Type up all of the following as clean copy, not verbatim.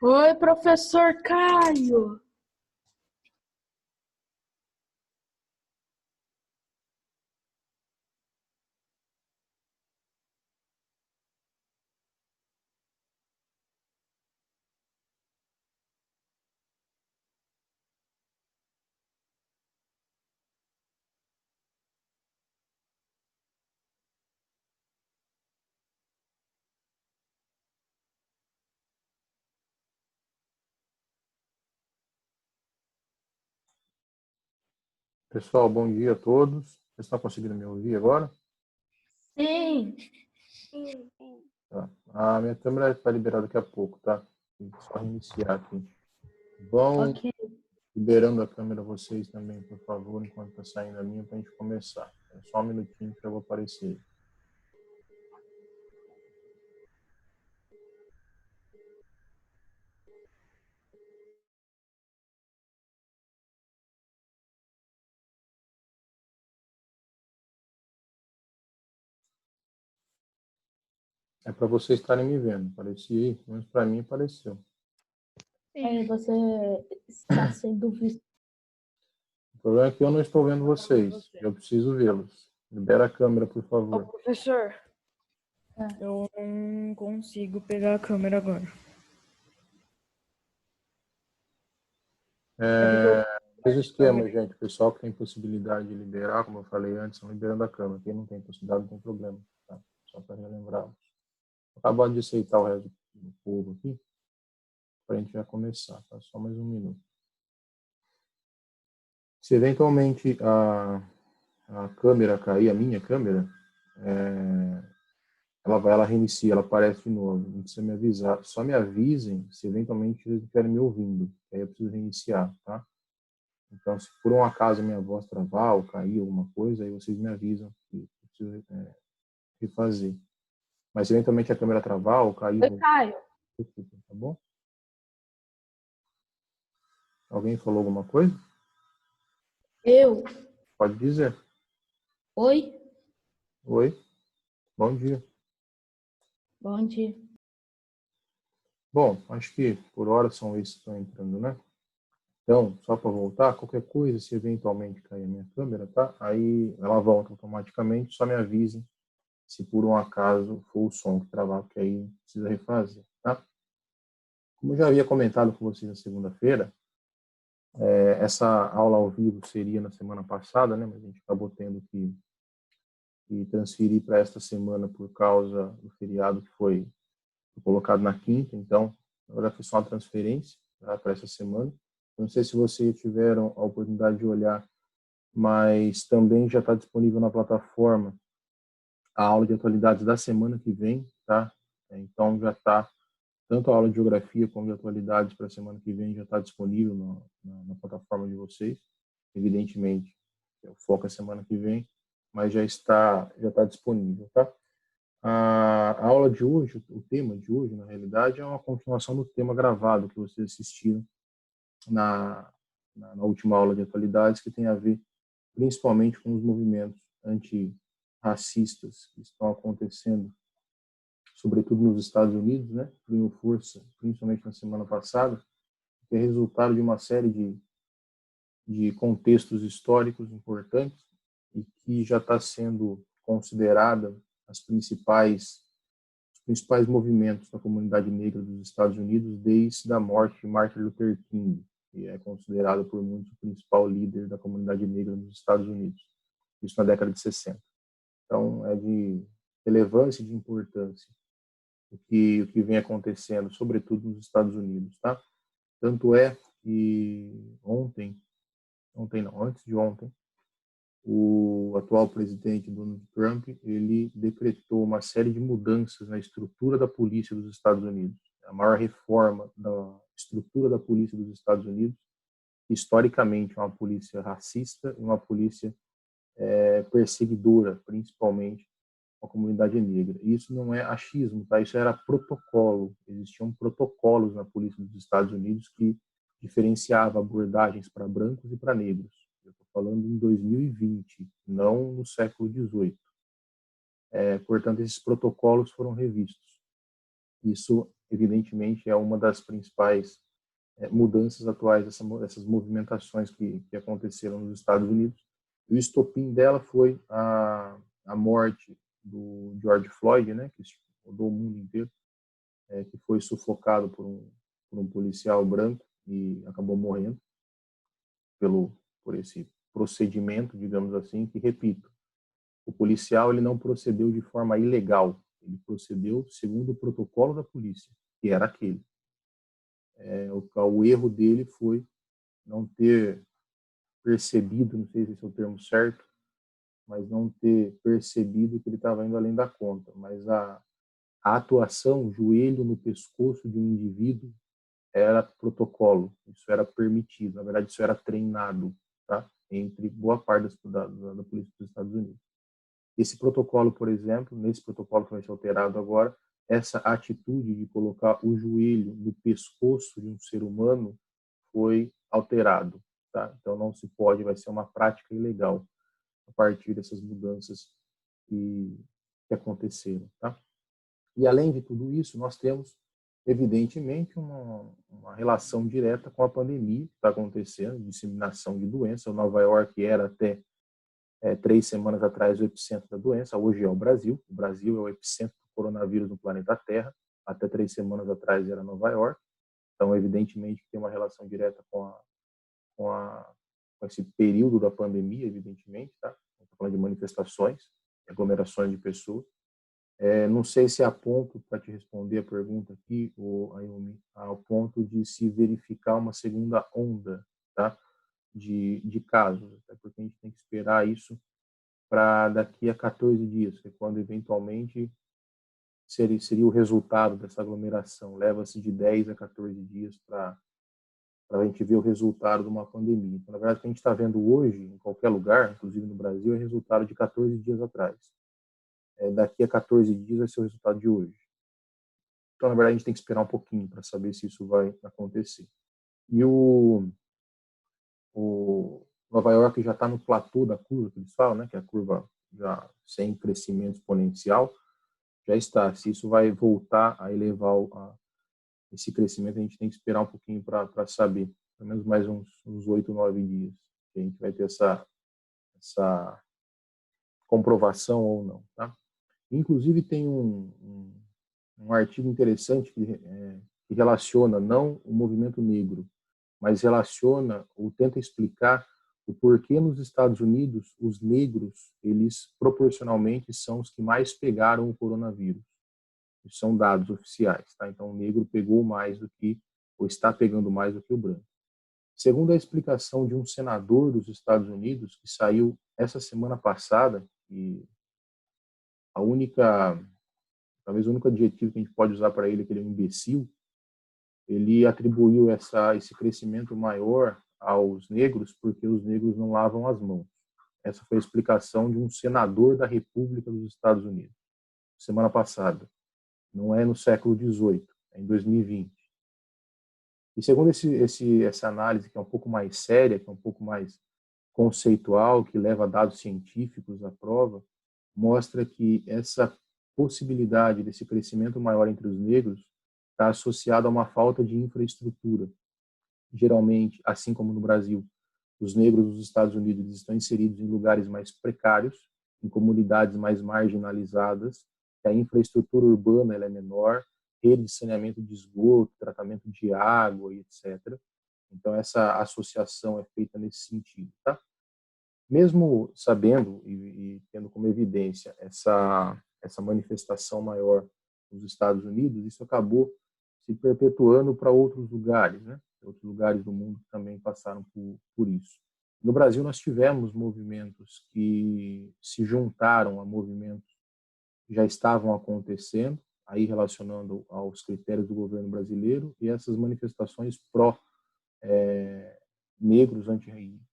Oi, professor Caio. Pessoal, bom dia a todos. Vocês estão conseguindo me ouvir agora? Sim. Tá. A minha câmera está liberada daqui a pouco, tá? Tem que só reiniciar aqui. Vão Ok. liberando a câmera vocês também, por favor, enquanto está saindo a minha, para a gente começar. É só um minutinho que eu vou aparecer. É para vocês estarem me vendo. Aparecia aí? Mas para mim apareceu. Aí você está sendo visto. O problema é que eu não estou vendo vocês. Eu preciso vê-los. Libera a câmera, por Ô, favor. professor, eu não consigo pegar a câmera agora. Mesmo esquema, gente. O pessoal que tem possibilidade de liberar, como eu falei antes, estão liberando a câmera. Quem não tem possibilidade, não tem problema. Tá? Só para relembrar. Acabando de aceitar o resto do povo aqui, para a gente já começar. Tá? Só mais um minuto. Se eventualmente a câmera cair, a minha câmera, ela reinicia, ela aparece de novo. Não precisa me avisar. Só me avisem se eventualmente eles estiverem me ouvindo. Aí eu preciso reiniciar, tá? Então, se por um acaso a minha voz travar ou cair alguma coisa, aí vocês me avisam que eu preciso refazer. Mas se eventualmente a câmera travar ou cair, Oi, Caio. tá bom? Alguém falou alguma coisa? Eu. Pode dizer. Oi. Oi, bom dia. Bom dia. Bom, acho que por hora são esses que estão entrando, né? Então, só para voltar, qualquer coisa, se eventualmente cair a minha câmera, tá? Aí ela volta automaticamente, só me avisem se por um acaso for o som que travar, porque aí precisa refazer, tá? Como eu já havia comentado com vocês na segunda-feira, essa aula ao vivo seria na semana passada, né? Mas a gente acabou tendo que transferir para esta semana por causa do feriado que foi colocado na quinta, então agora foi só uma transferência, tá, para essa semana. Não sei se vocês tiveram a oportunidade de olhar, mas também já está disponível na plataforma a aula de atualidades da semana que vem, tá? Então já está tanto a aula de geografia como de atualidades para a semana que vem já está disponível na plataforma de vocês. Evidentemente, o foco é a semana que vem, mas já está disponível, tá? A aula de hoje, o tema de hoje, na realidade, é uma continuação do tema gravado que vocês assistiram na última aula de atualidades, que tem a ver principalmente com os movimentos antirracistas que estão acontecendo, sobretudo nos Estados Unidos, né? Ganhou força, principalmente na semana passada, que é resultado de uma série de contextos históricos importantes e que já está sendo considerada as os principais movimentos da comunidade negra dos Estados Unidos desde a morte de Martin Luther King, que é considerado por muitos o principal líder da comunidade negra nos Estados Unidos, isso na década de 60. Então, é de relevância e de importância o que vem acontecendo, sobretudo nos Estados Unidos, tá? Tanto é que antes de ontem, o atual presidente Donald Trump, ele decretou uma série de mudanças na estrutura da polícia dos Estados Unidos. A maior reforma da estrutura da polícia dos Estados Unidos, historicamente uma polícia racista e uma polícia perseguidora, principalmente a comunidade negra. E isso não é achismo, tá? Isso era protocolo. Existiam protocolos na polícia dos Estados Unidos que diferenciava abordagens para brancos e para negros. Eu estou falando em 2020, não no século XVIII. Portanto, esses protocolos foram revistos. Isso, evidentemente, é uma das principais mudanças atuais, essas movimentações que aconteceram nos Estados Unidos. E o estopim dela foi a morte do George Floyd, né, que rodou o mundo inteiro, que foi sufocado por um policial branco e acabou morrendo por esse procedimento, digamos assim, que, repito, o policial ele não procedeu de forma ilegal, ele procedeu segundo o protocolo da polícia, que era aquele. O erro dele foi não ter percebido, não sei se esse é o termo certo, mas não ter percebido que ele estava indo além da conta. Mas a atuação, o joelho no pescoço de um indivíduo, era protocolo, isso era permitido, na verdade isso era treinado, tá? Entre boa parte da polícia dos Estados Unidos. Esse protocolo, por exemplo, nesse protocolo que vai ser alterado agora, essa atitude de colocar o joelho no pescoço de um ser humano foi alterado, tá? Então não se pode, vai ser uma prática ilegal a partir dessas mudanças que aconteceram, tá? E além de tudo isso, nós temos evidentemente uma relação direta com a pandemia que está acontecendo, disseminação de doença. O Nova York era até 3 semanas atrás o epicentro da doença, hoje é o Brasil. O Brasil é o epicentro do coronavírus no planeta Terra. Até 3 semanas atrás era Nova York. Então, evidentemente, tem uma relação direta com esse período da pandemia, evidentemente, tá? Estamos falando de manifestações, aglomerações de pessoas. Não sei se há ponto para te responder a pergunta aqui, Ayumi, ao ponto de se verificar uma segunda onda, tá? De casos, até porque a gente tem que esperar isso para daqui a 14 dias, que é quando eventualmente seria o resultado dessa aglomeração. Leva-se de 10 a 14 dias para a gente ver o resultado de uma pandemia. Então, na verdade, o que a gente está vendo hoje, em qualquer lugar, inclusive no Brasil, é resultado de 14 dias atrás. Daqui a 14 dias vai ser o resultado de hoje. Então, na verdade, a gente tem que esperar um pouquinho para saber se isso vai acontecer. E o Nova York já está no platô da curva, que eles falam, né, que é a curva já sem crescimento exponencial, já está. Se isso vai voltar a elevar esse crescimento, a gente tem que esperar um pouquinho para saber, pelo menos mais uns 8, 9 dias, que a gente vai ter essa comprovação ou não, tá? Inclusive tem um artigo interessante que relaciona não o movimento negro, mas relaciona ou tenta explicar o porquê nos Estados Unidos os negros, eles proporcionalmente são os que mais pegaram o coronavírus. Isso são dados oficiais, tá? Então o negro pegou mais do que, ou está pegando mais do que o branco. Segundo a explicação de um senador dos Estados Unidos, que saiu essa semana passada, e talvez o único adjetivo que a gente pode usar para ele é que ele é um imbecil, ele atribuiu esse crescimento maior aos negros porque os negros não lavam as mãos. Essa foi a explicação de um senador da República dos Estados Unidos, semana passada. Não é no século XVIII, é em 2020. E segundo essa análise, que é um pouco mais séria, que é um pouco mais conceitual, que leva dados científicos à prova, mostra que essa possibilidade desse crescimento maior entre os negros está associada a uma falta de infraestrutura. Geralmente, assim como no Brasil, os negros dos Estados Unidos estão inseridos em lugares mais precários, em comunidades mais marginalizadas, a infraestrutura urbana ela é menor, rede de saneamento de esgoto, tratamento de água, etc. Então, essa associação é feita nesse sentido, tá? Mesmo sabendo e tendo como evidência essa manifestação maior nos Estados Unidos, isso acabou se perpetuando para outros lugares, né? Outros lugares do mundo que também passaram por isso. No Brasil, nós tivemos movimentos que se juntaram a movimentos que já estavam acontecendo, aí relacionando aos critérios do governo brasileiro, e essas manifestações negros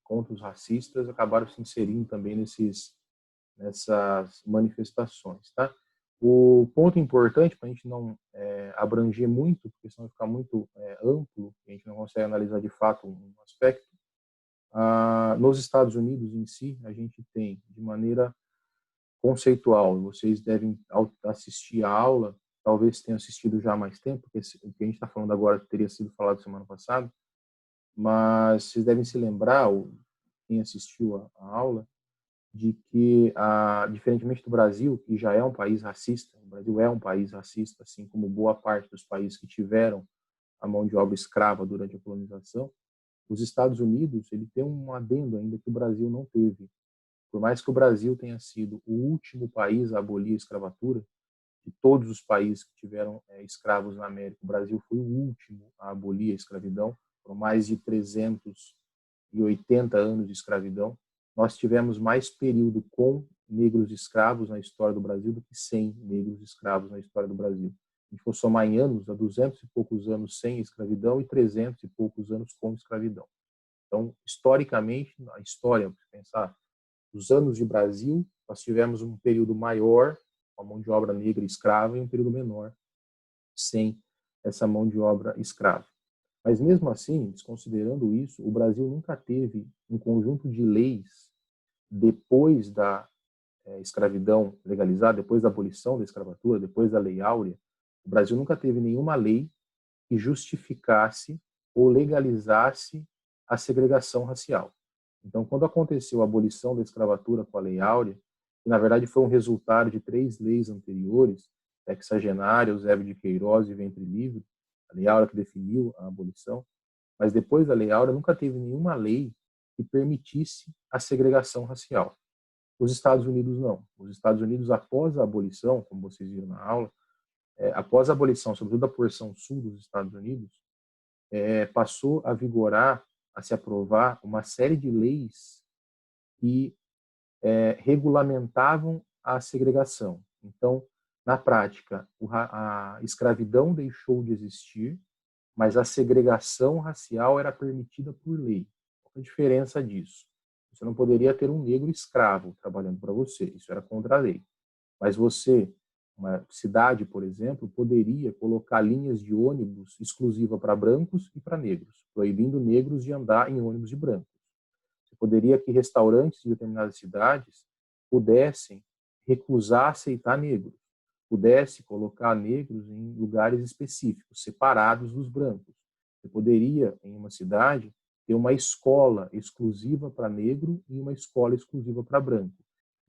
contra os racistas acabaram se inserindo também nessas manifestações, tá? O ponto importante para a gente não abranger muito, porque senão vai ficar muito amplo, a gente não consegue analisar de fato um aspecto. Nos Estados Unidos em si, a gente tem de maneira conceitual, vocês devem assistir a aula talvez tenham assistido já há mais tempo, porque o que a gente está falando agora teria sido falado semana passada, mas vocês devem se lembrar, ou quem assistiu a aula, de que, diferentemente do Brasil, que já é um país racista, o Brasil é um país racista, assim como boa parte dos países que tiveram a mão de obra escrava durante a colonização, os Estados Unidos, ele tem um adendo ainda que o Brasil não teve. Por mais que o Brasil tenha sido o último país a abolir a escravatura, de todos os países que tiveram escravos na América, o Brasil foi o último a abolir a escravidão, por mais de 380 anos de escravidão. Nós tivemos mais período com negros escravos na história do Brasil do que sem negros escravos na história do Brasil. Se a gente for somar em anos, há 200 e poucos anos sem escravidão e 300 e poucos anos com escravidão. Então, historicamente, na história, se pensar, dos anos de Brasil, nós tivemos um período maior com a mão de obra negra escrava e um período menor sem essa mão de obra escrava. Mas mesmo assim, desconsiderando isso, o Brasil nunca teve um conjunto de leis depois da escravidão legalizada, depois da abolição da escravatura, depois da Lei Áurea. O Brasil nunca teve nenhuma lei que justificasse ou legalizasse a segregação racial. Então, quando aconteceu a abolição da escravatura com a Lei Áurea, que na verdade foi um resultado de 3 leis anteriores, Sexagenária, Eusébio de Queiroz e Ventre Livre, a Lei Áurea que definiu a abolição, mas depois da Lei Áurea nunca teve nenhuma lei que permitisse a segregação racial. Os Estados Unidos não. Os Estados Unidos, após a abolição, como vocês viram na aula, após a abolição, sobretudo a porção sul dos Estados Unidos, passou a vigorar, a se aprovar uma série de leis que regulamentavam a segregação. Então, na prática, a escravidão deixou de existir, mas a segregação racial era permitida por lei. Qual é a diferença disso? Você não poderia ter um negro escravo trabalhando para você, isso era contra a lei. Mas você, uma cidade, por exemplo, poderia colocar linhas de ônibus exclusiva para brancos e para negros, proibindo negros de andar em ônibus de brancos. Você poderia que restaurantes de determinadas cidades pudessem recusar aceitar negros, pudesse colocar negros em lugares específicos, separados dos brancos. Você poderia, em uma cidade, ter uma escola exclusiva para negro e uma escola exclusiva para branco.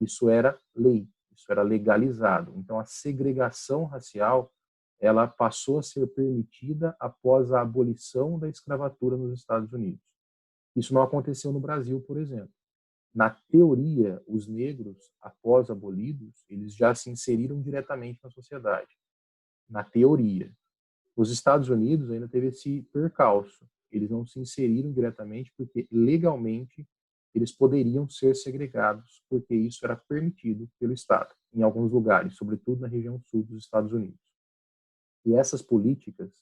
Isso era lei, isso era legalizado. Então, a segregação racial ela passou a ser permitida após a abolição da escravatura nos Estados Unidos. Isso não aconteceu no Brasil, por exemplo. Na teoria, os negros, após abolidos, eles já se inseriram diretamente na sociedade. Na teoria. Os Estados Unidos ainda teve esse percalço. Eles não se inseriram diretamente porque, legalmente, eles poderiam ser segregados, porque isso era permitido pelo Estado, em alguns lugares, sobretudo na região sul dos Estados Unidos. E essas políticas,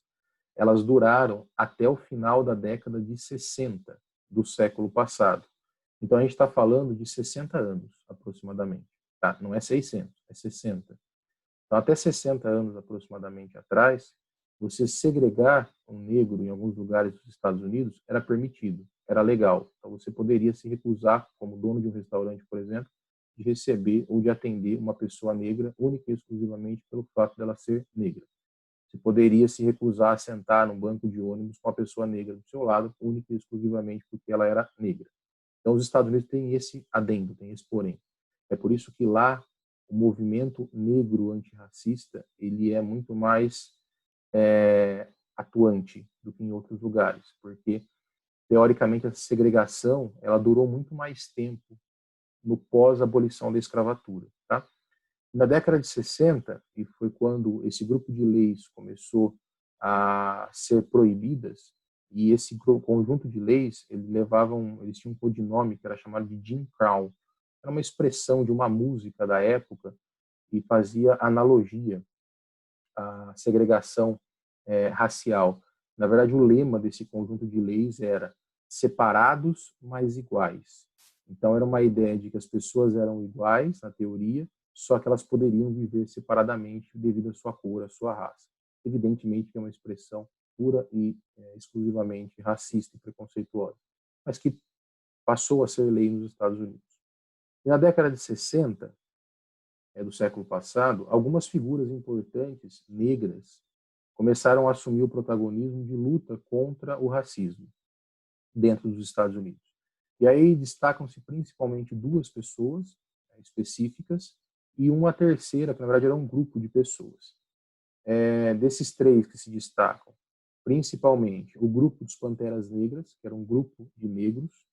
elas duraram até o final da década de 60 do século passado. Então, a gente está falando de 60 anos, aproximadamente. Tá? Não é 600, é 60. Então, até 60 anos, aproximadamente, atrás, você segregar um negro em alguns lugares dos Estados Unidos era permitido, era legal. Então, você poderia se recusar, como dono de um restaurante, por exemplo, de receber ou de atender uma pessoa negra única e exclusivamente pelo fato dela ser negra. Você poderia se recusar a sentar num banco de ônibus com uma pessoa negra do seu lado, única e exclusivamente porque ela era negra. Então, os Estados Unidos têm esse adendo, têm esse porém. É por isso que lá o movimento negro antirracista ele é muito mais atuante do que em outros lugares, porque teoricamente a segregação ela durou muito mais tempo no pós-abolição da escravatura, tá? Na década de 60, e foi quando esse grupo de leis começou a ser proibidas, e esse conjunto de leis, eles tinham um codinome que era chamado de Jim Crow. Era uma expressão de uma música da época que fazia analogia à segregação racial. Na verdade, o lema desse conjunto de leis era separados, mas iguais. Então, era uma ideia de que as pessoas eram iguais, na teoria, só que elas poderiam viver separadamente devido à sua cor, à sua raça. Evidentemente que é uma expressão pura e exclusivamente racista e preconceituosa, mas que passou a ser lei nos Estados Unidos. E na década de 60, do século passado, algumas figuras importantes negras começaram a assumir o protagonismo de luta contra o racismo dentro dos Estados Unidos. E aí destacam-se principalmente duas pessoas específicas e uma terceira, que na verdade era um grupo de pessoas. Desses três que se destacam, principalmente o grupo dos Panteras Negras, que era um grupo de negros,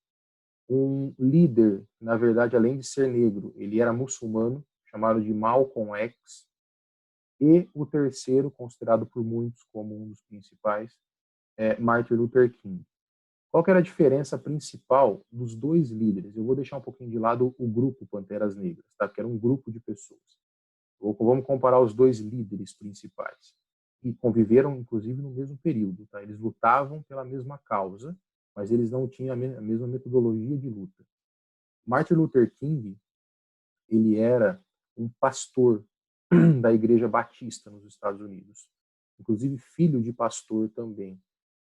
um líder, na verdade, além de ser negro, ele era muçulmano, chamado de Malcolm X, e o terceiro, considerado por muitos como um dos principais, Martin Luther King. Qual que era a diferença principal dos dois líderes? Eu vou deixar um pouquinho de lado o grupo Panteras Negras, tá? Que era um grupo de pessoas. Vamos comparar os dois líderes principais, que conviveram, inclusive, no mesmo período. Tá? Eles lutavam pela mesma causa, mas eles não tinham a mesma metodologia de luta. Martin Luther King, ele era um pastor da Igreja Batista nos Estados Unidos, inclusive filho de pastor também.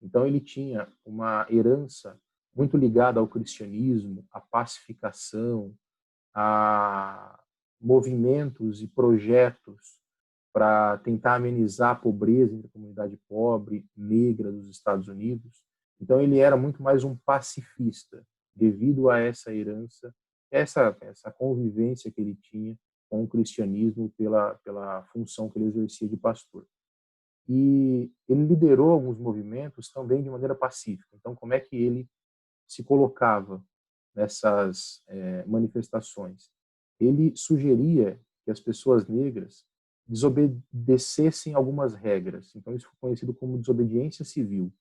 Então ele tinha uma herança muito ligada ao cristianismo, à pacificação, a movimentos e projetos para tentar amenizar a pobreza entre a comunidade pobre, negra dos Estados Unidos. Então ele era muito mais um pacifista, devido a essa herança, essa convivência que ele tinha com o cristianismo pela função que ele exercia de pastor. E ele liderou alguns movimentos também de maneira pacífica. Então, como é que ele se colocava nessas manifestações? Ele sugeria que as pessoas negras desobedecessem algumas regras. Então, isso foi conhecido como desobediência civil.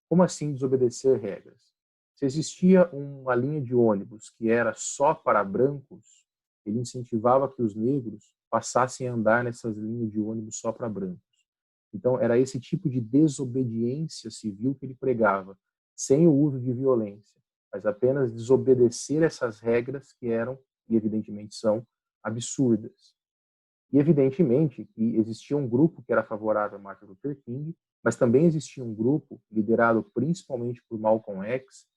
Como assim desobedecer regras? Se existia uma linha de ônibus que era só para brancos, ele incentivava que os negros passassem a andar nessas linhas de ônibus só para brancos. Então, era esse tipo de desobediência civil que ele pregava, sem o uso de violência, mas apenas desobedecer essas regras que eram, e evidentemente são, absurdas. E evidentemente que existia um grupo que era favorável a Martin Luther King, mas também existia um grupo liderado principalmente por Malcolm X,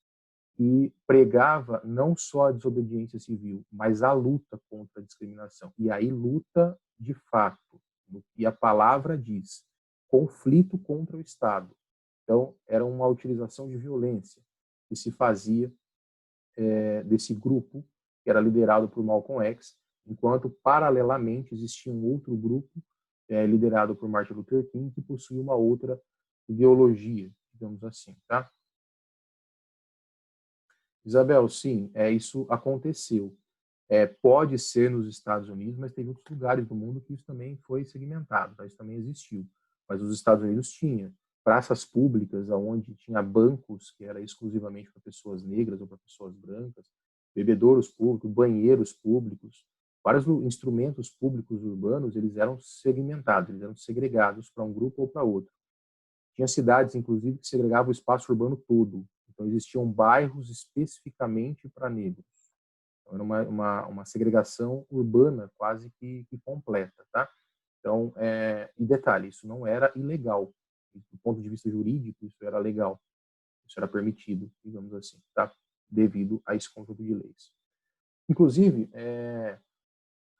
que pregava não só a desobediência civil, mas a luta contra a discriminação. E aí luta de fato, e a palavra diz, conflito contra o Estado. Então, era uma utilização de violência que se fazia desse grupo, que era liderado por Malcolm X, enquanto, paralelamente, existia um outro grupo, liderado por Martin Luther King, que possuía uma outra ideologia, digamos assim, tá? Isabel, sim, isso aconteceu. Pode ser nos Estados Unidos, mas tem outros lugares do mundo que isso também foi segmentado, tá? Isso também existiu. Mas os Estados Unidos tinha praças públicas onde tinha bancos que era exclusivamente para pessoas negras ou para pessoas brancas, bebedouros públicos, banheiros públicos, vários instrumentos públicos urbanos, eles eram segmentados, eles eram segregados para um grupo ou para outro. Tinha cidades, inclusive, que segregavam o espaço urbano todo. Então, existiam bairros especificamente para negros. Então, era uma segregação urbana quase que completa, tá? Então, e detalhe, isso não era ilegal. Do ponto de vista jurídico, isso era legal. Isso era permitido, digamos assim, tá? Devido a esse conjunto de leis. Inclusive,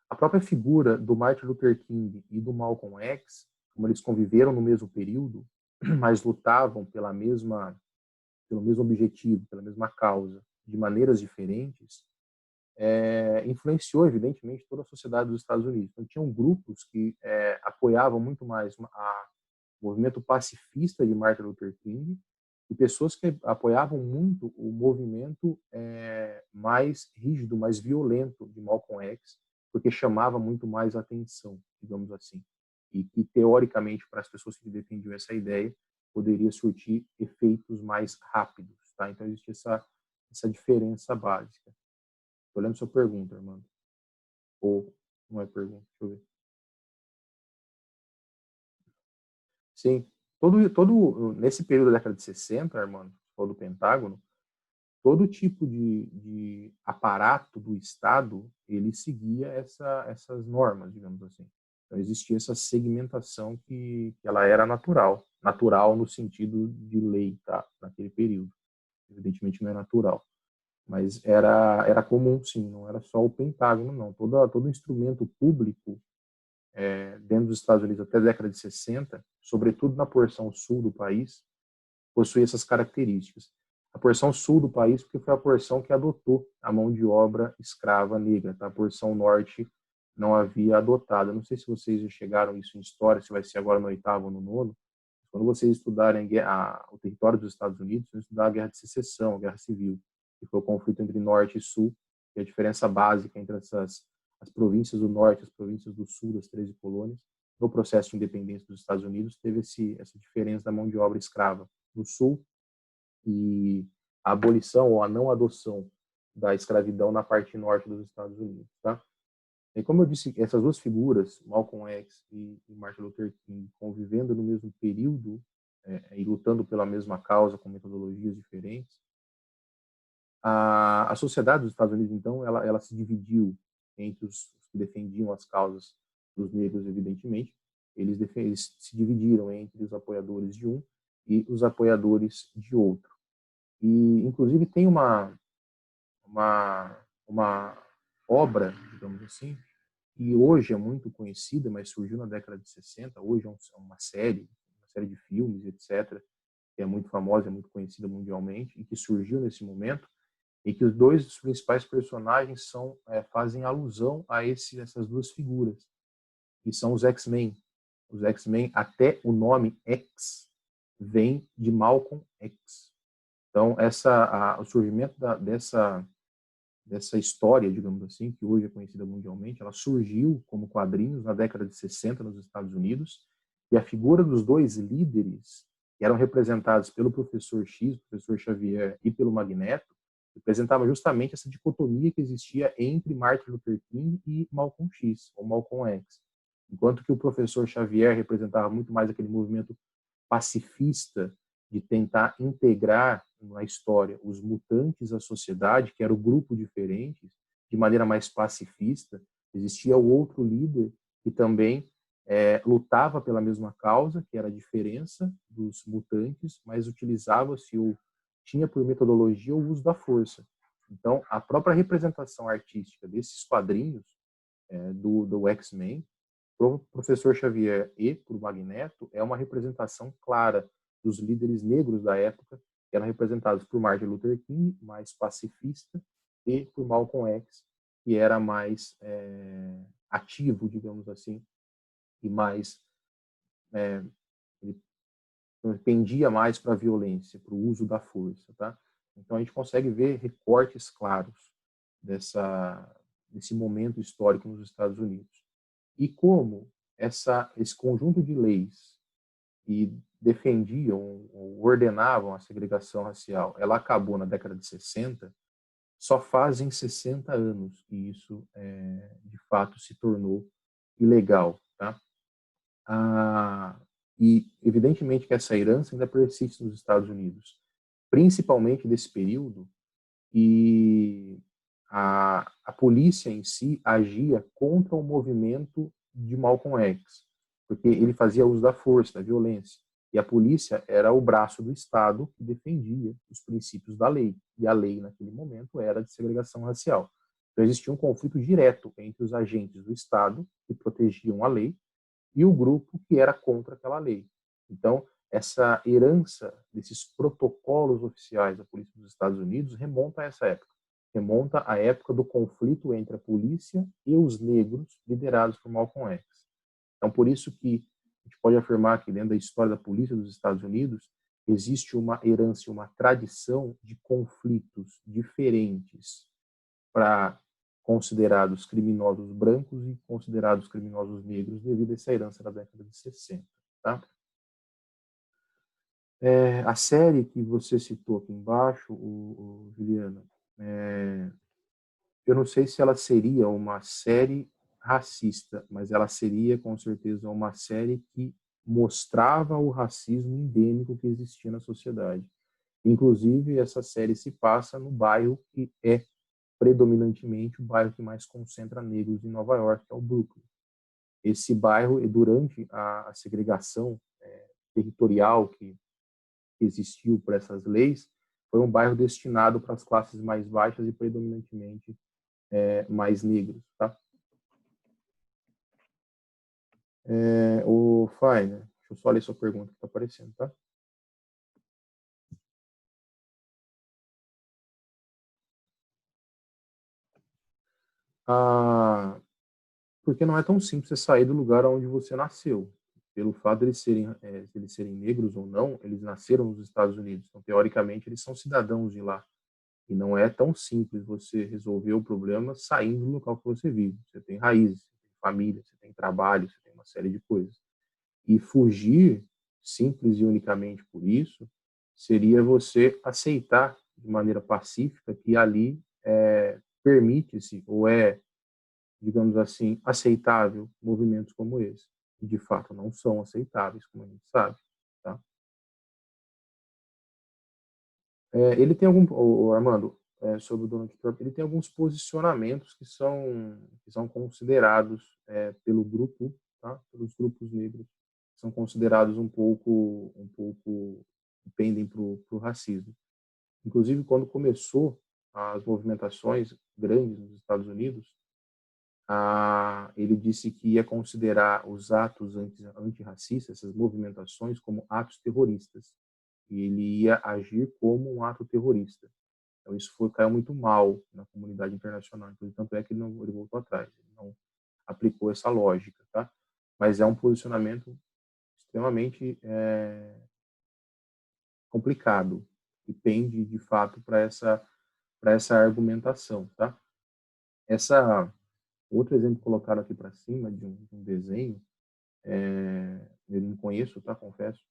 a própria figura do Martin Luther King e do Malcolm X, como eles conviveram no mesmo período, mas lutavam pelo mesmo objetivo, pela mesma causa, de maneiras diferentes, influenciou, evidentemente, toda a sociedade dos Estados Unidos. Então, tinham grupos que apoiavam muito mais o movimento pacifista de Martin Luther King e pessoas que apoiavam muito o movimento mais rígido, mais violento de Malcolm X, porque chamava muito mais atenção, digamos assim. E que, teoricamente, para as pessoas que defendiam essa ideia, poderia surtir efeitos mais rápidos. Tá? Então, existe essa diferença básica. Estou olhando sua pergunta, Armando. Ou não é pergunta? Deixa eu ver. Sim. Nesse período da década de 60, Armando, do Pentágono, todo tipo de aparato do Estado, ele seguia essas normas, digamos assim. Então, existia essa segmentação que ela era natural. Natural no sentido de lei, tá? Naquele período. Evidentemente não é natural. Mas era comum, sim, não era só o Pentágono, não. Todo instrumento público dentro dos Estados Unidos até a década de 60, sobretudo na porção sul do país, possui essas características. A porção sul do país, porque foi a porção que adotou a mão de obra escrava negra, tá? A porção norte não havia adotado. Eu não sei se vocês já chegaram isso em história, se vai ser agora no oitavo ou no nono. Quando vocês estudarem o território dos Estados Unidos, vocês vão estudar a Guerra de Secessão, a Guerra Civil, que foi o conflito entre norte e sul, e a diferença básica entre as províncias do norte e as províncias do sul, das 13 colônias. No processo de independência dos Estados Unidos, teve essa diferença da mão de obra escrava no sul e a abolição ou a não adoção da escravidão na parte norte dos Estados Unidos, tá? E como eu disse, essas duas figuras, Malcolm X e Martin Luther King, convivendo no mesmo período e lutando pela mesma causa com metodologias diferentes, a sociedade dos Estados Unidos, então, ela se dividiu entre os que defendiam as causas dos negros, evidentemente. Eles se dividiram entre os apoiadores de um e os apoiadores de outro. E, inclusive, tem uma obra, digamos assim, que hoje é muito conhecida, mas surgiu na década de 60. Hoje é uma série de filmes, etc., que é muito famosa, é muito conhecida mundialmente, e que surgiu nesse momento, e que os dois dos principais personagens fazem alusão a essas duas figuras, que são os X-Men. Os X-Men, até o nome X, vem de Malcolm X. Então, o surgimento dessa história, digamos assim, que hoje é conhecida mundialmente, ela surgiu como quadrinhos na década de 60 nos Estados Unidos, e a figura dos dois líderes, que eram representados pelo professor X, professor Xavier, e pelo Magneto, representava justamente essa dicotomia que existia entre Martin Luther King e Malcolm X, ou Malcolm X. Enquanto que o professor Xavier representava muito mais aquele movimento pacifista de tentar integrar na história os mutantes à sociedade, que era o grupo diferente, de maneira mais pacifista. Existia o outro líder que também lutava pela mesma causa, que era a diferença dos mutantes, mas tinha por metodologia o uso da força. Então, a própria representação artística desses quadrinhos do X-Men, para o professor Xavier e para o Magneto, é uma representação clara dos líderes negros da época, que eram representados por Martin Luther King, mais pacifista, e por Malcolm X, que era mais ativo, digamos assim, e mais ele pendia mais para a violência, para o uso da força, tá? Então a gente consegue ver recortes claros desse momento histórico nos Estados Unidos. E como esse conjunto de leis que defendiam ou ordenavam a segregação racial, ela acabou na década de 60, só fazem 60 anos que isso, de fato, se tornou ilegal. Tá? E, evidentemente, que essa herança ainda persiste nos Estados Unidos, principalmente desse período, e a polícia em si agia contra o movimento de Malcolm X, porque ele fazia uso da força, da violência. E a polícia era o braço do Estado que defendia os princípios da lei. E a lei, naquele momento, era de segregação racial. Então, existia um conflito direto entre os agentes do Estado, que protegiam a lei, e o grupo que era contra aquela lei. Então, essa herança desses protocolos oficiais da polícia dos Estados Unidos remonta a essa época. Remonta à época do conflito entre a polícia e os negros, liderados por Malcolm X. Então, por isso que a gente pode afirmar que dentro da história da polícia dos Estados Unidos existe uma herança, uma tradição de conflitos diferentes para considerados criminosos brancos e considerados criminosos negros devido a essa herança da década de 60. Tá? A série que você citou aqui embaixo, Juliana, eu não sei se ela seria uma série racista, mas ela seria com certeza uma série que mostrava o racismo endêmico que existia na sociedade. Inclusive, essa série se passa no bairro que é predominantemente o bairro que mais concentra negros em Nova York, que é o Brooklyn. Esse bairro, durante a segregação territorial que existiu por essas leis, foi um bairro destinado para as classes mais baixas e predominantemente mais negros, tá? O Fainer, deixa eu só ler sua pergunta que está aparecendo, tá? Porque não é tão simples você sair do lugar onde você nasceu. Pelo fato de eles serem negros ou não, eles nasceram nos Estados Unidos. Então, teoricamente, eles são cidadãos de lá. E não é tão simples você resolver o problema saindo do local que você vive. Você tem raízes, você tem família, você tem trabalho, você tem uma série de coisas. E fugir, simples e unicamente por isso, seria você aceitar de maneira pacífica que ali permite-se ou digamos assim, aceitável movimentos como esse. E, de fato, não são aceitáveis, como a gente sabe. Tá? Ele tem Armando, sobre o Donald Trump, ele tem alguns posicionamentos que são considerados pelo grupo, tá? Pelos grupos negros, são considerados um pouco pendem para o racismo. Inclusive, quando começou as movimentações grandes nos Estados Unidos, ele disse que ia considerar os atos antirracistas, essas movimentações, como atos terroristas. E ele ia agir como um ato terrorista. Então, isso caiu muito mal na comunidade internacional. Então, tanto é que ele voltou atrás. Ele não aplicou essa lógica. Tá? Mas é um posicionamento extremamente complicado, que pende, de fato, para essa argumentação. Tá? Outro exemplo colocado aqui para cima de um desenho, eu não conheço, tá? Confesso,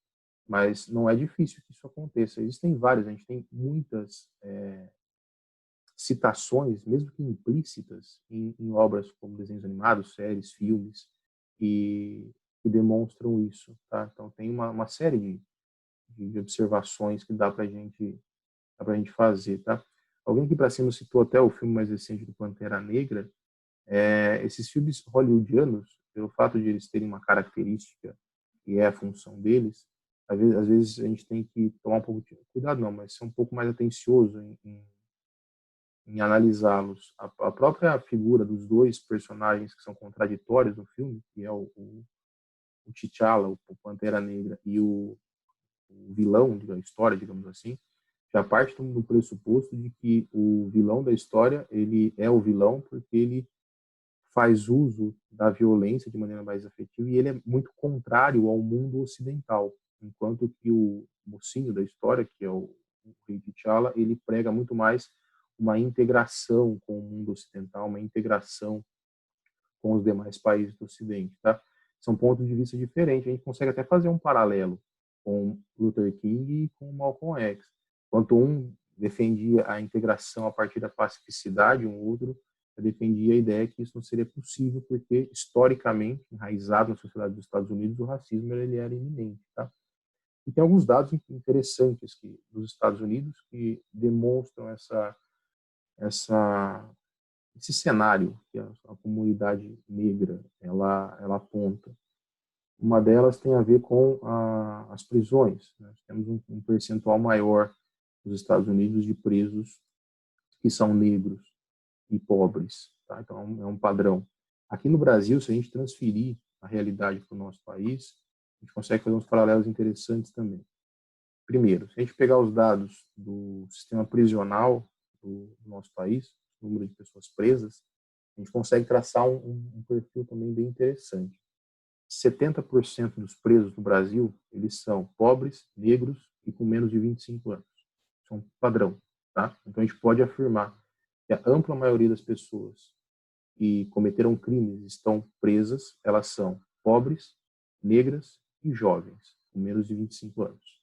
mas não é difícil que isso aconteça. Existem vários, a gente tem muitas citações, mesmo que implícitas, em obras como desenhos animados, séries, filmes, que demonstram isso. Tá? Então tem uma série de observações que dá para a gente fazer. Tá? Alguém aqui para cima citou até o filme mais recente do Pantera Negra. Esses filmes hollywoodianos, pelo fato de eles terem uma característica que é a função deles, às vezes a gente tem que tomar um pouco de cuidado, não, mas ser um pouco mais atencioso em analisá-los. A própria figura dos dois personagens que são contraditórios no filme, que é o T'Challa, o Pantera Negra, e o vilão da história, digamos assim, já parte do pressuposto de que o vilão da história, ele é o vilão porque ele faz uso da violência de maneira mais afetiva e ele é muito contrário ao mundo ocidental, enquanto que o mocinho da história, que é o rei T'Challa, ele prega muito mais uma integração com o mundo ocidental, uma integração com os demais países do Ocidente, tá? São pontos de vista diferentes. A gente consegue até fazer um paralelo com Luther King e com Malcolm X. Enquanto um defendia a integração a partir da pacificidade, um outro defendia a ideia que isso não seria possível porque, historicamente, enraizado na sociedade dos Estados Unidos, o racismo ele era iminente. Tá? E tem alguns dados interessantes dos Estados Unidos que demonstram esse cenário que a comunidade negra ela aponta. Uma delas tem a ver com as prisões. Nós temos um percentual maior nos Estados Unidos de presos que são negros e pobres. Tá? Então, é um padrão. Aqui no Brasil, se a gente transferir a realidade para o nosso país, a gente consegue fazer uns paralelos interessantes também. Primeiro, se a gente pegar os dados do sistema prisional do nosso país, o número de pessoas presas, a gente consegue traçar um perfil também bem interessante. 70% dos presos no Brasil, eles são pobres, negros e com menos de 25 anos. Isso é um padrão. Tá? Então, a gente pode afirmar que a ampla maioria das pessoas que cometeram crimes estão presas, elas são pobres, negras e jovens, com menos de 25 anos.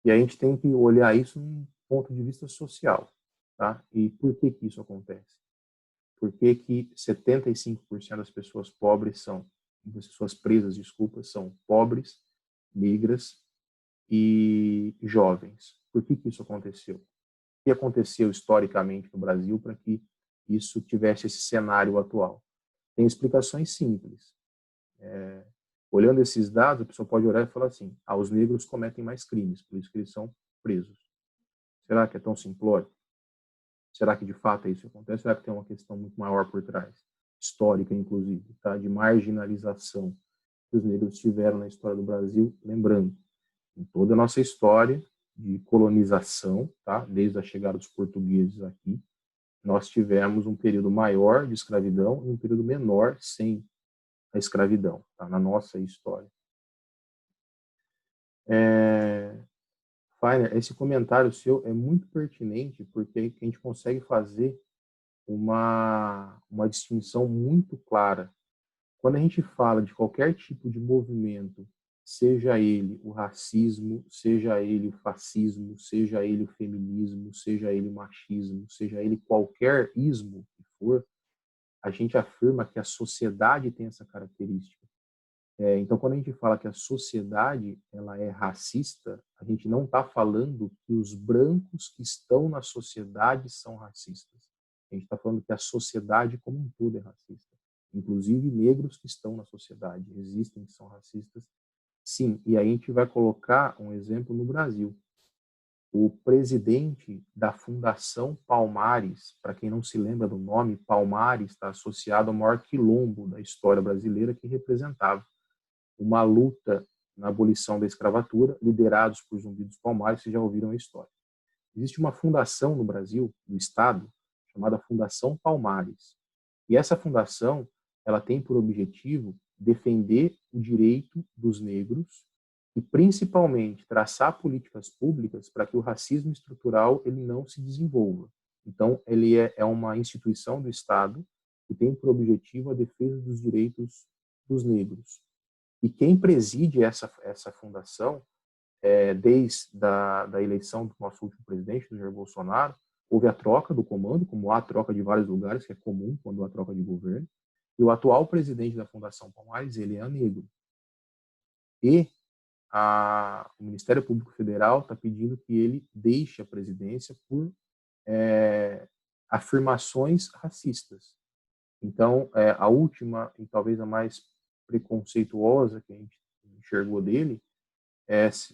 E a gente tem que olhar isso num ponto de vista social. Tá? E por que isso acontece? Por que 75% das pessoas pessoas presas, são pobres, negras e jovens? Por que isso aconteceu? O que aconteceu historicamente no Brasil para que isso tivesse esse cenário atual? Tem explicações simples. Olhando esses dados, a pessoa pode olhar e falar assim: os negros cometem mais crimes, por isso que eles são presos. Será que é tão simplório? Será que de fato é isso que acontece? Será que tem uma questão muito maior por trás? Histórica, inclusive, tá? De marginalização que os negros tiveram na história do Brasil, lembrando, em toda a nossa história de colonização, tá? Desde a chegada dos portugueses aqui, nós tivemos um período maior de escravidão e um período menor sem a escravidão, tá? Na nossa história. Fainer, esse comentário seu é muito pertinente porque a gente consegue fazer uma distinção muito clara. Quando a gente fala de qualquer tipo de movimento, seja ele o racismo, seja ele o fascismo, seja ele o feminismo, seja ele o machismo, seja ele qualquer ismo que for, a gente afirma que a sociedade tem essa característica. Então, quando a gente fala que a sociedade ela é racista, a gente não está falando que os brancos que estão na sociedade são racistas. A gente está falando que a sociedade como um todo é racista. Inclusive negros que estão na sociedade existem que são racistas. Sim, e aí a gente vai colocar um exemplo no Brasil. O presidente da Fundação Palmares, para quem não se lembra do nome, Palmares está associado ao maior quilombo da história brasileira que representava uma luta na abolição da escravatura, liderados por Zumbi dos Palmares, vocês já ouviram a história. Existe uma fundação no Brasil, no Estado, chamada Fundação Palmares. E essa fundação, ela tem por objetivo defender o direito dos negros e, principalmente, traçar políticas públicas para que o racismo estrutural ele não se desenvolva. Então, ele é uma instituição do Estado que tem por objetivo a defesa dos direitos dos negros. E quem preside essa fundação, desde da eleição do nosso último presidente, do Jair Bolsonaro, houve a troca do comando, como há a troca de vários lugares, que é comum quando há troca de governo, e o atual presidente da Fundação Palmares, ele é negro. E o Ministério Público Federal está pedindo que ele deixe a presidência por afirmações racistas. Então, a última e talvez a mais preconceituosa que a gente enxergou dele,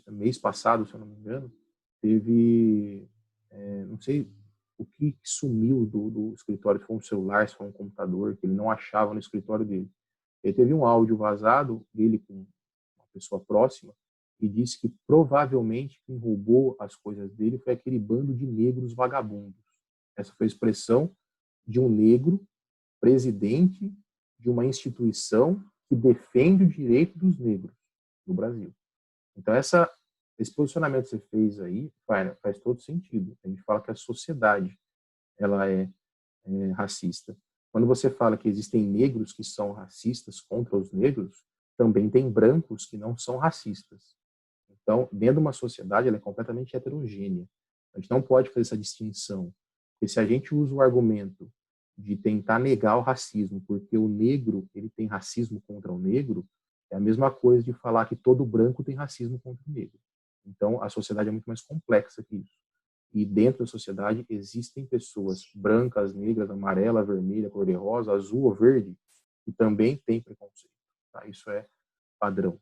mês passado, se eu não me engano, teve, não sei o que sumiu do escritório, se foi um celular, se foi um computador, que ele não achava no escritório dele. Ele teve um áudio vazado dele com uma pessoa próxima e disse que provavelmente quem roubou as coisas dele foi aquele bando de negros vagabundos. Essa foi a expressão de um negro presidente de uma instituição que defende o direito dos negros no Brasil. Então, esse posicionamento que você fez aí faz todo sentido. A gente fala que a sociedade ela é racista. Quando você fala que existem negros que são racistas contra os negros, também tem brancos que não são racistas. Então, dentro de uma sociedade, ela é completamente heterogênea. A gente não pode fazer essa distinção. Porque se a gente usa o argumento de tentar negar o racismo, porque o negro ele tem racismo contra o negro, é a mesma coisa de falar que todo branco tem racismo contra o negro. Então, a sociedade é muito mais complexa que isso. E dentro da sociedade existem pessoas brancas, negras, amarela, vermelha, cor-de-rosa, azul ou verde, que também têm preconceito. Tá? Isso é padrão.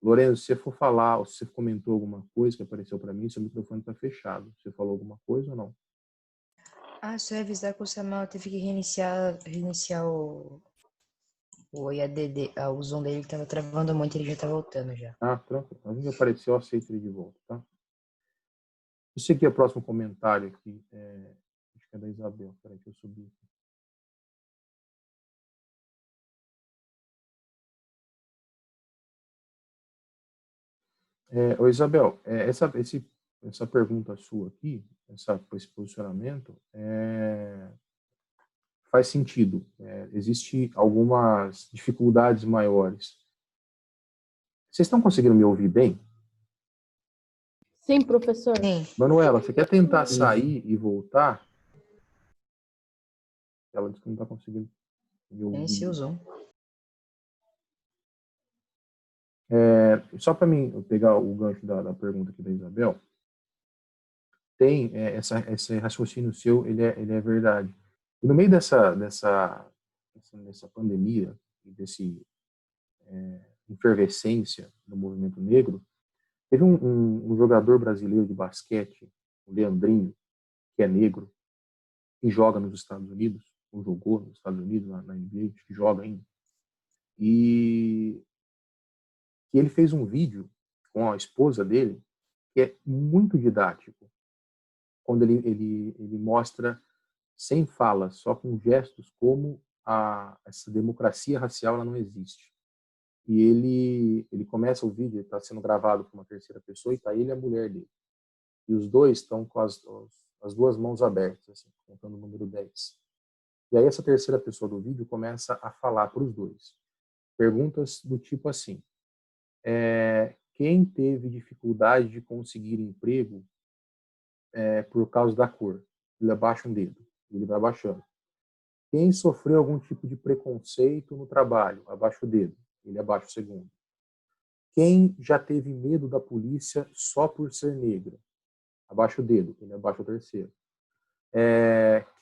Lorenzo, se você for falar, ou se você comentou alguma coisa que apareceu para mim, seu microfone está fechado. Você falou alguma coisa ou não? Só ia avisar que o Samuel teve que reiniciar o IADD, o Zoom dele que tava travando muito e ele já tá voltando já. Tranquilo. Assim que apareceu, eu aceito ele de volta, tá? Esse aqui é o próximo comentário aqui. Acho que é da Isabel. Peraí que eu subi aqui. Isabel, essa pergunta sua aqui, esse posicionamento, faz sentido. Existem algumas dificuldades maiores. Vocês estão conseguindo me ouvir bem? Sim, professor. Sim. Manuela, você quer tentar sair e voltar? Ela disse que não está conseguindo me ouvir. Inicia o Zoom. Só para mim pegar o gancho da pergunta aqui da Isabel, tem esse raciocínio seu, ele é verdade. E no meio dessa pandemia, desse efervescência do movimento negro, teve um jogador brasileiro de basquete o Leandrinho, que é negro, e joga nos Estados Unidos, ou jogou nos Estados Unidos, na NBA, acho que joga ainda. E ele fez um vídeo com a esposa dele, que é muito didático, quando ele mostra, sem fala, só com gestos, como essa democracia racial ela não existe. E ele começa o vídeo, está sendo gravado por uma terceira pessoa, e está ele e a mulher dele. E os dois estão com as duas mãos abertas, assim, contando o número 10. E aí essa terceira pessoa do vídeo começa a falar para os dois. Perguntas do tipo assim, quem teve dificuldade de conseguir emprego por causa da cor? Ele abaixa um dedo, ele vai abaixando. Quem sofreu algum tipo de preconceito no trabalho? Abaixa o dedo, ele abaixa o segundo. Quem já teve medo da polícia só por ser negra? Abaixa o dedo, ele abaixa o terceiro.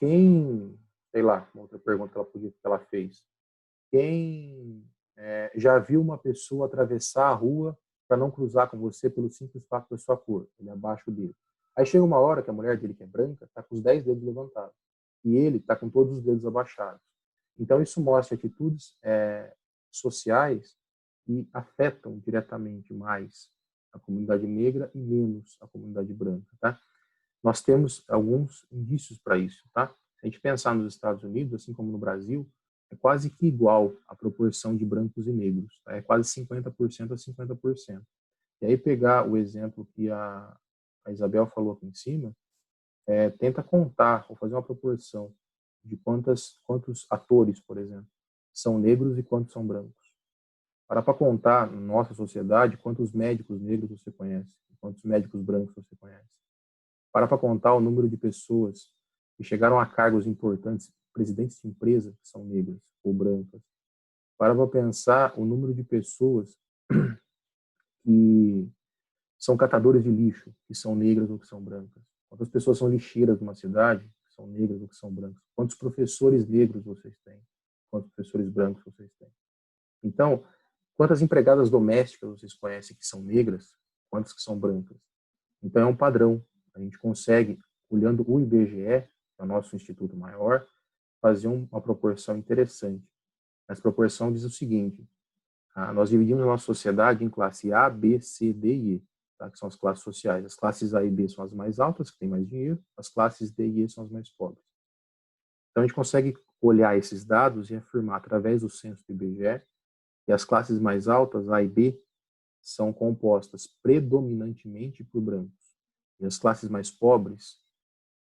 Quem, sei lá, uma outra pergunta que ela fez. Quem já viu uma pessoa atravessar a rua para não cruzar com você pelo simples fato da sua cor? Ele abaixa o dedo. Aí chega uma hora que a mulher dele, que é branca, está com os 10 dedos levantados. E ele está com todos os dedos abaixados. Então, isso mostra atitudes sociais que afetam diretamente mais a comunidade negra e menos a comunidade branca, tá? Nós temos alguns indícios para isso, tá? Se a gente pensar nos Estados Unidos, assim como no Brasil, é quase que igual a proporção de brancos e negros, tá? É quase 50% a 50%. E aí pegar o exemplo que a Isabel falou aqui em cima, tenta contar ou fazer uma proporção de quantos atores, por exemplo, são negros e quantos são brancos. Para contar na nossa sociedade quantos médicos negros você conhece, quantos médicos brancos você conhece. Para contar o número de pessoas que chegaram a cargos importantes, presidentes de empresa que são negras ou brancas. Para pensar o número de pessoas que são catadores de lixo, que são negras ou que são brancas. Quantas pessoas são lixeiras de uma cidade, que são negras ou que são brancas. Quantos professores negros vocês têm? Quantos professores brancos vocês têm? Então, quantas empregadas domésticas vocês conhecem que são negras? Quantas que são brancas? Então, é um padrão. A gente consegue, olhando o IBGE, que é o nosso instituto maior, fazer uma proporção interessante. Essa proporção diz o seguinte, nós dividimos a nossa sociedade em classe A, B, C, D e E, tá? Que são as classes sociais. As classes A e B são as mais altas, que têm mais dinheiro, as classes D e E são as mais pobres. Então, a gente consegue olhar esses dados e afirmar, através do censo do IBGE, que as classes mais altas, A e B, são compostas predominantemente por brancos. E as classes mais pobres,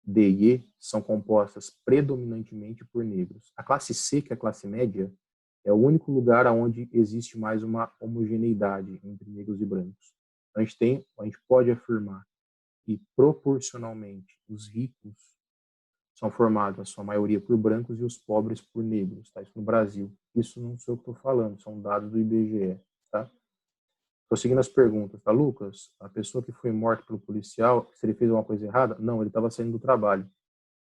D e E, são compostas predominantemente por negros. A classe C, que é a classe média, é o único lugar onde existe mais uma homogeneidade entre negros e brancos. Então, a gente pode afirmar que, proporcionalmente, os ricos são formados, a sua maioria, por brancos e os pobres por negros. Tá? Isso no Brasil. Isso não sou eu que estou falando, são dados do IBGE. Tá? Estou seguindo as perguntas, tá, Lucas? A pessoa que foi morta pelo policial, se ele fez alguma coisa errada? Não, ele estava saindo do trabalho.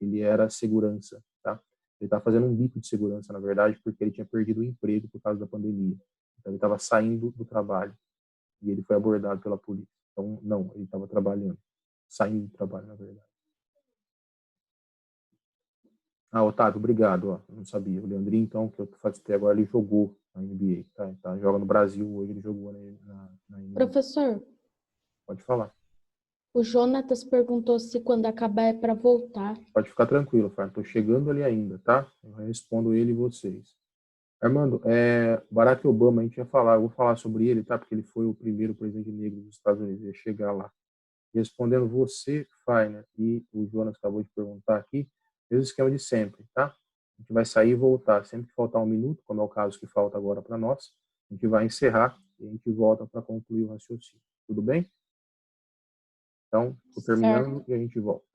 Ele era segurança, tá? Ele estava fazendo um bico de segurança, na verdade, porque ele tinha perdido o emprego por causa da pandemia. Então, ele estava saindo do trabalho e ele foi abordado pela polícia. Então, não, ele estava trabalhando. Saindo do trabalho, na verdade. Otávio, obrigado. Ó, não sabia. O Leandrinho, então, que eu faço até agora, ele jogou na NBA. Tá? Joga no Brasil, hoje ele jogou na NBA. Professor, Pode falar. o Jonatas perguntou se quando acabar é para voltar. Pode ficar tranquilo, Fábio. Estou chegando ali ainda, tá? Eu respondo ele e vocês. Armando, Barack Obama, a gente ia falar, eu vou falar sobre ele, tá? Porque ele foi o primeiro presidente negro dos Estados Unidos, ia chegar lá. Respondendo você, Fainer, e o Jonas acabou de perguntar aqui, mesmo esquema de sempre, tá? A gente vai sair e voltar. Sempre que faltar um minuto, como é o caso que falta agora para nós, a gente vai encerrar e a gente volta para concluir o raciocínio. Tudo bem? Então, estou terminando e a gente volta.